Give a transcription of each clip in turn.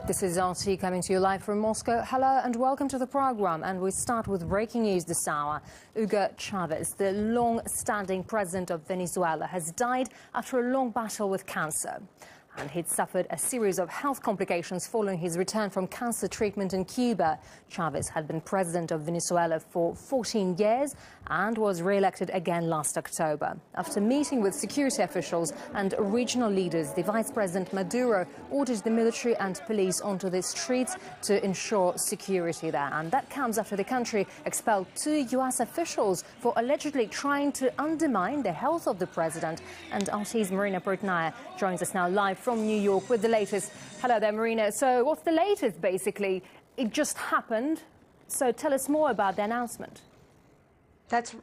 This is RT coming to you live from Moscow. Hello and welcome to the program. And we start with breaking news this hour. Hugo Chavez, the long-standing president of Venezuela, has died after a long battle with cancer. And he'd suffered a series of health complications following his return from cancer treatment in Cuba. Chavez had been president of Venezuela for 14 years and was re-elected again last October. After meeting with security officials and regional leaders, the vice president Maduro ordered the military and police onto the streets to ensure security there. And that comes after the country expelled 2 U.S. officials for allegedly trying to undermine the health of the president. And RT's Marina Portnaya joins us now live from New York with the latest. Hello there, Marina. So what's the latest, basically? It just happened. So tell us more about the announcement. That's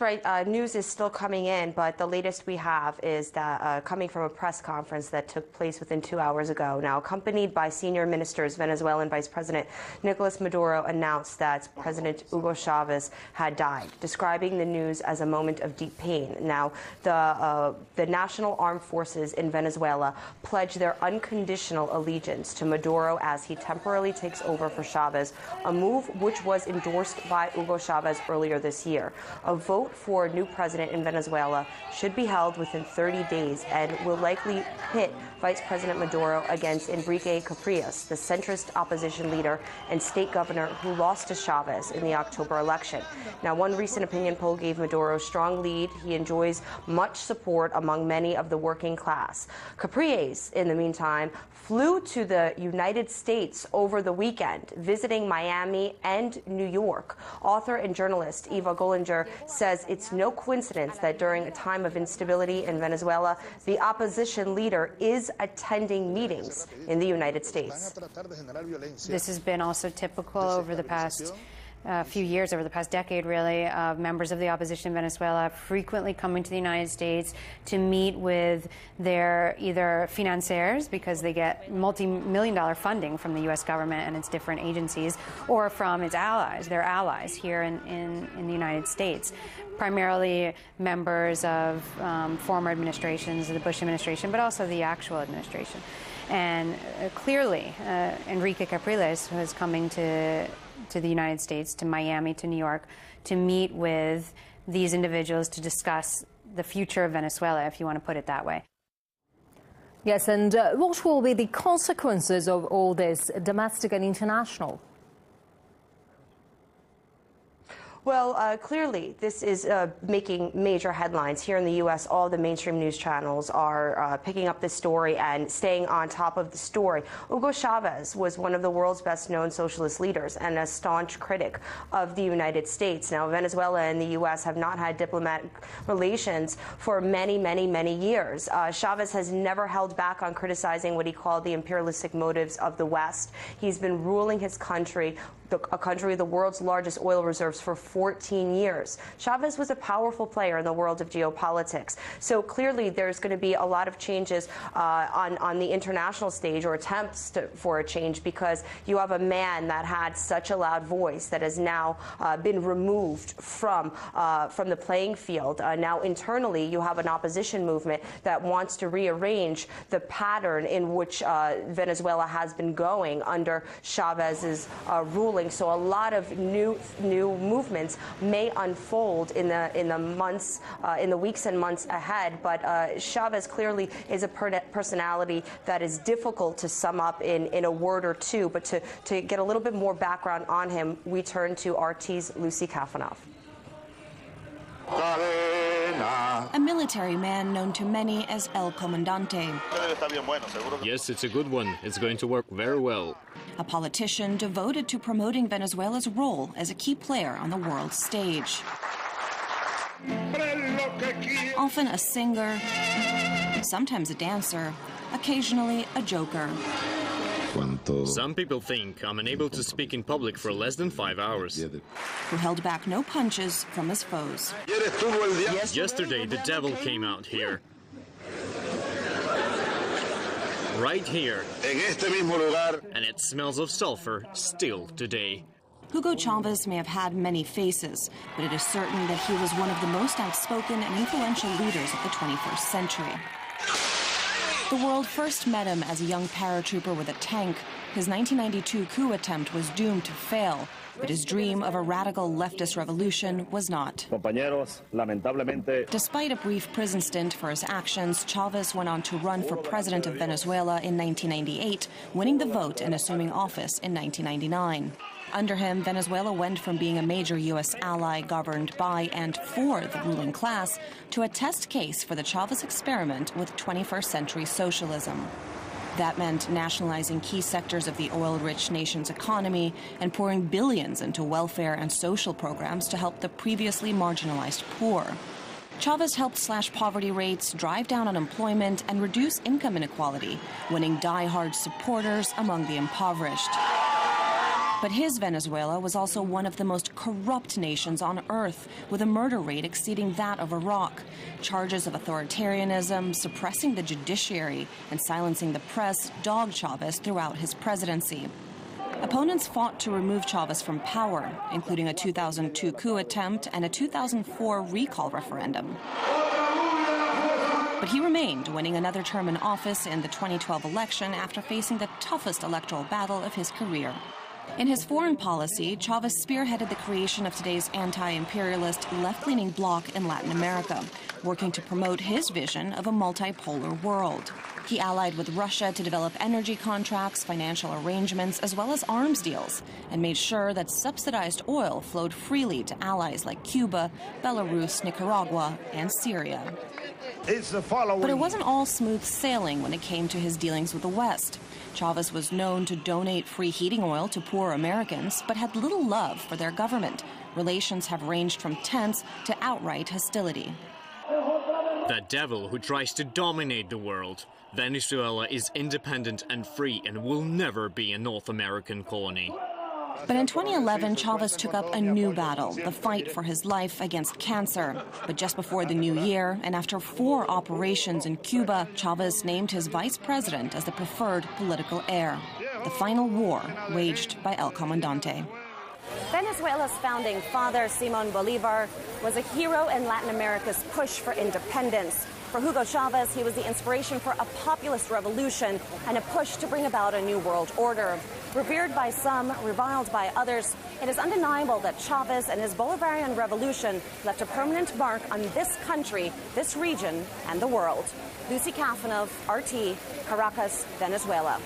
right. News is still coming in, but the latest we have is that coming from a press conference that took place within 2 hours ago. Now, accompanied by senior ministers, Venezuelan Vice President Nicolas Maduro announced that President Hugo Chavez had died, describing the news as a moment of deep pain. Now, the National Armed Forces in Venezuela pledge their unconditional allegiance to Maduro as he temporarily takes over for Chavez, a move which was endorsed by Hugo Chavez earlier this year. A vote for a new president in Venezuela should be held within 30 days and will likely pit Vice President Maduro against Enrique Capriles, the centrist opposition leader and state governor who lost to Chavez in the October election. Now, one recent opinion poll gave Maduro a strong lead. He enjoys much support among many of the working class. Capriles, in the meantime, flew to the United States over the weekend, visiting Miami and New York. Author and journalist Eva Gollinger says it's no coincidence that during a time of instability in Venezuela, the opposition leader is attending meetings in the United States. This has been also typical over the past few years, over the past decade, really, of members of the opposition in Venezuela frequently coming to the United States to meet with their either financiers, because they get multi-million-dollar funding from the U.S. government and its different agencies, or from its allies, their allies here in the United States. Primarily members of former administrations, the Bush administration, but also the actual administration. And clearly, Enrique Capriles was coming to the United States, to Miami, to New York, to meet with these individuals to discuss the future of Venezuela, if you want to put it that way. Yes, and what will be the consequences of all this, domestic and international? Well, clearly, this is making major headlines. Here in the U.S., all the mainstream news channels are picking up this story and staying on top of the story. Hugo Chavez was one of the world's best-known socialist leaders and a staunch critic of the United States. Now, Venezuela and the U.S. have not had diplomatic relations for many, many, many years. Chavez has never held back on criticizing what he called the imperialistic motives of the West. He's been ruling his country, a country with the world's largest oil reserves, for 14 years. Chavez was a powerful player in the world of geopolitics. So clearly there's going to be a lot of changes on the international stage, or attempts for a change, because you have a man that had such a loud voice that has now been removed from the playing field. Now internally you have an opposition movement that wants to rearrange the pattern in which Venezuela has been going under Chavez's ruling. So a lot of new movements may unfold in the weeks and months ahead. But Chavez clearly is a personality that is difficult to sum up in a word or two. But to get a little bit more background on him, we turn to RT's Lucy Kafanoff. A military man known to many as El Comandante. Yes, it's a good one. It's going to work very well. A politician devoted to promoting Venezuela's role as a key player on the world stage. Often a singer, sometimes a dancer, occasionally a joker. Some people think I'm unable to speak in public for less than 5 hours. Who held back no punches from his foes. Yesterday, the devil came out here. Right here. And it smells of sulfur still today. Hugo Chavez may have had many faces, but it is certain that he was one of the most outspoken and influential leaders of the 21st century. The world first met him as a young paratrooper with a tank. His 1992 coup attempt was doomed to fail, but his dream of a radical leftist revolution was not. Despite a brief prison stint for his actions, Chavez went on to run for president of Venezuela in 1998, winning the vote and assuming office in 1999. Under him, Venezuela went from being a major U.S. ally governed by and for the ruling class to a test case for the Chavez experiment with 21st century socialism. That meant nationalizing key sectors of the oil-rich nation's economy and pouring billions into welfare and social programs to help the previously marginalized poor. Chavez helped slash poverty rates, drive down unemployment, and reduce income inequality, winning die-hard supporters among the impoverished. But his Venezuela was also one of the most corrupt nations on earth, with a murder rate exceeding that of Iraq. Charges of authoritarianism, suppressing the judiciary, and silencing the press dogged Chavez throughout his presidency. Opponents fought to remove Chavez from power, including a 2002 coup attempt and a 2004 recall referendum. But he remained, winning another term in office in the 2012 election after facing the toughest electoral battle of his career. In his foreign policy, Chavez spearheaded the creation of today's anti-imperialist left-leaning bloc in Latin America, working to promote his vision of a multipolar world. He allied with Russia to develop energy contracts, financial arrangements, as well as arms deals, and made sure that subsidized oil flowed freely to allies like Cuba, Belarus, Nicaragua, and Syria. But it wasn't all smooth sailing when it came to his dealings with the West. Chavez was known to donate free heating oil to poor Americans, but had little love for their government. Relations have ranged from tense to outright hostility. The devil who tries to dominate the world. Venezuela is independent and free and will never be a North American colony. But in 2011, Chavez took up a new battle, the fight for his life against cancer. But just before the new year, and after 4 operations in Cuba, Chavez named his vice president as the preferred political heir. The final war waged by El Comandante. Venezuela's founding father, Simón Bolívar, was a hero in Latin America's push for independence. For Hugo Chavez, he was the inspiration for a populist revolution and a push to bring about a new world order. Revered by some, reviled by others, it is undeniable that Chavez and his Bolivarian revolution left a permanent mark on this country, this region, and the world. Lucy Kafanov, RT, Caracas, Venezuela.